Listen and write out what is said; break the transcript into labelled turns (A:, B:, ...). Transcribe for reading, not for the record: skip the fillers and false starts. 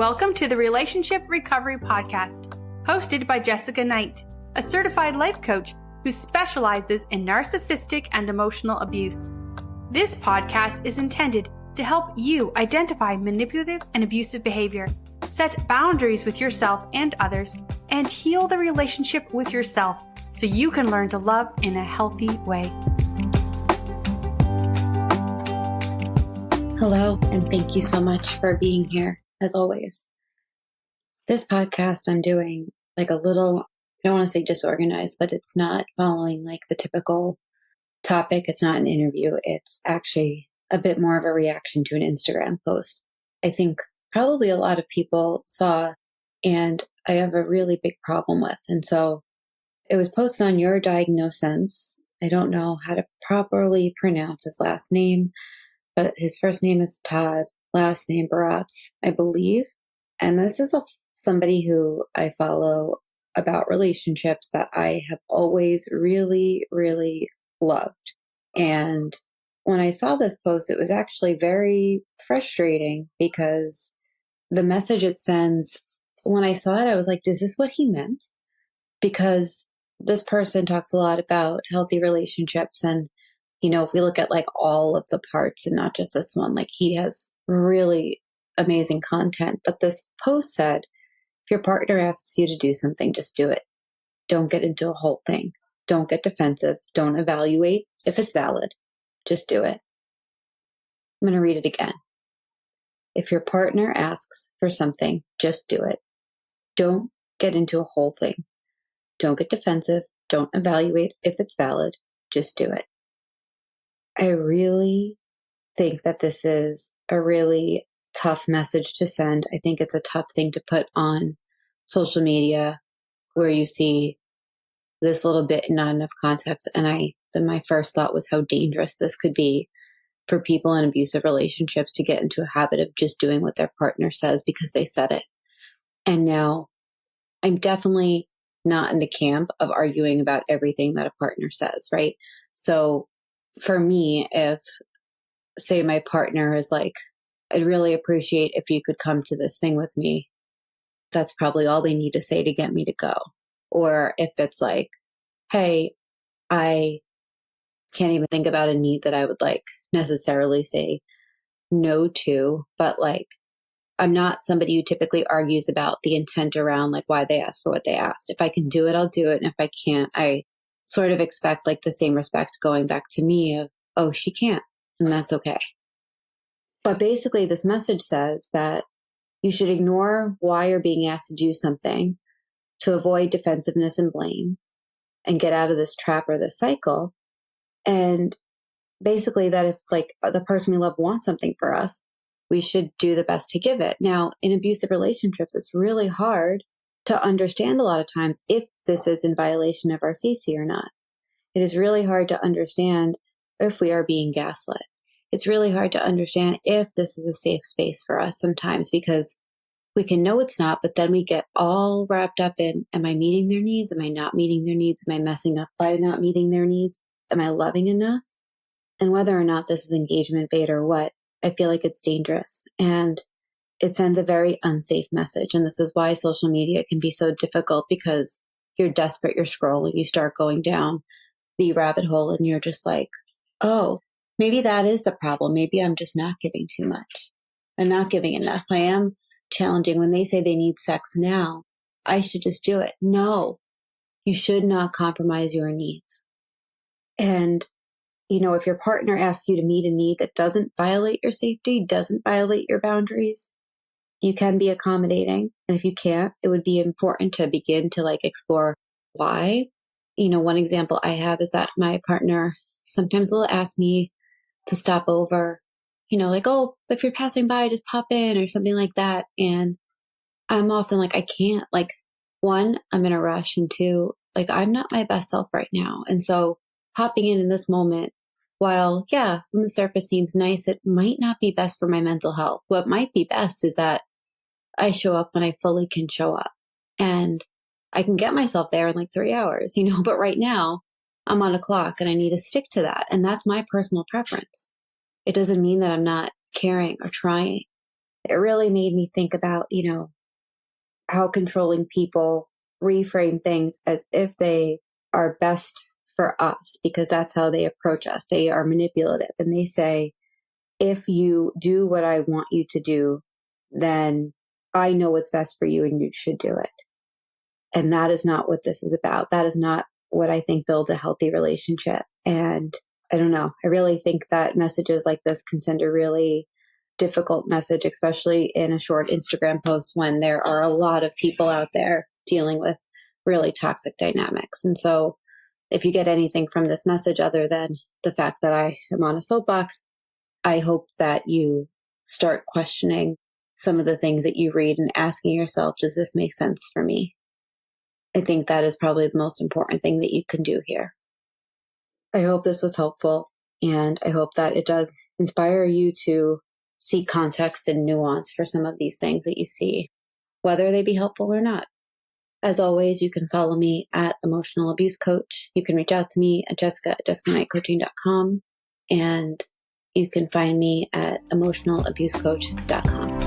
A: Welcome to the Relationship Recovery Podcast, hosted by Jessica Knight, a certified life coach who specializes in narcissistic and emotional abuse. This podcast is intended to help you identify manipulative and abusive behavior, set boundaries with yourself and others, and heal the relationship with yourself so you can learn to love in a healthy way.
B: Hello, and thank you so much for being here, as always. This podcast I'm doing like a little, I don't want to say disorganized, but it's not following like the typical topic. It's not an interview. It's actually a bit more of a reaction to an Instagram post. I think probably a lot of people saw, and I have a really big problem with. And so it was posted on Your Diagnosense. I don't know how to properly pronounce his last name, but his first name is Todd, last name Baratz, I believe. And this is somebody who I follow about relationships that I have always really, really loved. And when I saw this post, it was actually very frustrating because the message it sends, when I saw it, I was like, is this what he meant? Because this person talks a lot about healthy relationships. And, you know, if we look at like all of the parts and not just this one, like he has really amazing content. But this post said, if your partner asks you to do something, just do it. Don't get into a whole thing. Don't get defensive. Don't evaluate if it's valid. Just do it. I'm going to read it again. If your partner asks for something, just do it. Don't get into a whole thing. Don't get defensive. Don't evaluate if it's valid. Just do it. I really think that this is a really tough message to send. I think it's a tough thing to put on social media where you see this little bit and not enough context. And then my first thought was how dangerous this could be for people in abusive relationships to get into a habit of just doing what their partner says because they said it. And now I'm definitely not in the camp of arguing about everything that a partner says, right? So for me, if say my partner is like, I'd really appreciate if you could come to this thing with me, that's probably all they need to say to get me to go. Or if it's like, hey, I can't even think about a need that I would like necessarily say no to, but like, I'm not somebody who typically argues about the intent around like why they asked for what they asked. If I can do it, I'll do it. And if I can't, I sort of expect like the same respect going back to me of, oh, she can't, and that's okay. But basically this message says that you should ignore why you're being asked to do something to avoid defensiveness and blame and get out of this trap or this cycle. And basically that if like the person we love wants something for us, we should do the best to give it. Now, in abusive relationships, it's really hard to understand a lot of times if this is in violation of our safety or not. It is really hard to understand if we are being gaslit. It's really hard to understand if this is a safe space for us sometimes because we can know it's not, but then we get all wrapped up in, am I meeting their needs? Am I not meeting their needs? Am I messing up by not meeting their needs? Am I loving enough? And whether or not this is engagement bait or what, I feel like it's dangerous and it sends a very unsafe message. And this is why social media can be so difficult because you're desperate, you're scrolling, you start going down the rabbit hole and you're just like, oh, maybe that is the problem. Maybe I'm just not giving too much and not giving enough. I am challenging when they say they need sex now. I should just do it. No, you should not compromise your needs. And, you know, if your partner asks you to meet a need that doesn't violate your safety, doesn't violate your boundaries, you can be accommodating. And if you can't, it would be important to begin to like explore why. You know, one example I have is that my partner sometimes will ask me to stop over, you know, like, oh, if you're passing by, just pop in or something like that. And I'm often like, I can't, like, one, I'm in a rush. And two, like, I'm not my best self right now. And so popping in this moment, while, yeah, on the surface seems nice, it might not be best for my mental health. What might be best is that I show up when I fully can show up. And I can get myself there in like 3 hours, you know, but right now I'm on a clock and I need to stick to that. And that's my personal preference. It doesn't mean that I'm not caring or trying. it really made me think about, how controlling people reframe things as if they are best for us, because that's how they approach us. They are manipulative and they say, if you do what I want you to do, then I know what's best for you and you should do it. And that is not what this is about. That is not what I think builds a healthy relationship. And I don't know. I really think that messages like this can send a really difficult message, especially in a short Instagram post when there are a lot of people out there dealing with really toxic dynamics. And so if you get anything from this message other than the fact that I am on a soapbox, I hope that you start questioning some of the things that you read and asking yourself, does this make sense for me? I think that is probably the most important thing that you can do here. I hope this was helpful, and I hope that it does inspire you to see context and nuance for some of these things that you see, whether they be helpful or not. As always, you can follow me at Emotional Abuse Coach. You can reach out to me at jessica@jessicaknightcoaching.com, and you can find me at emotionalabusecoach.com.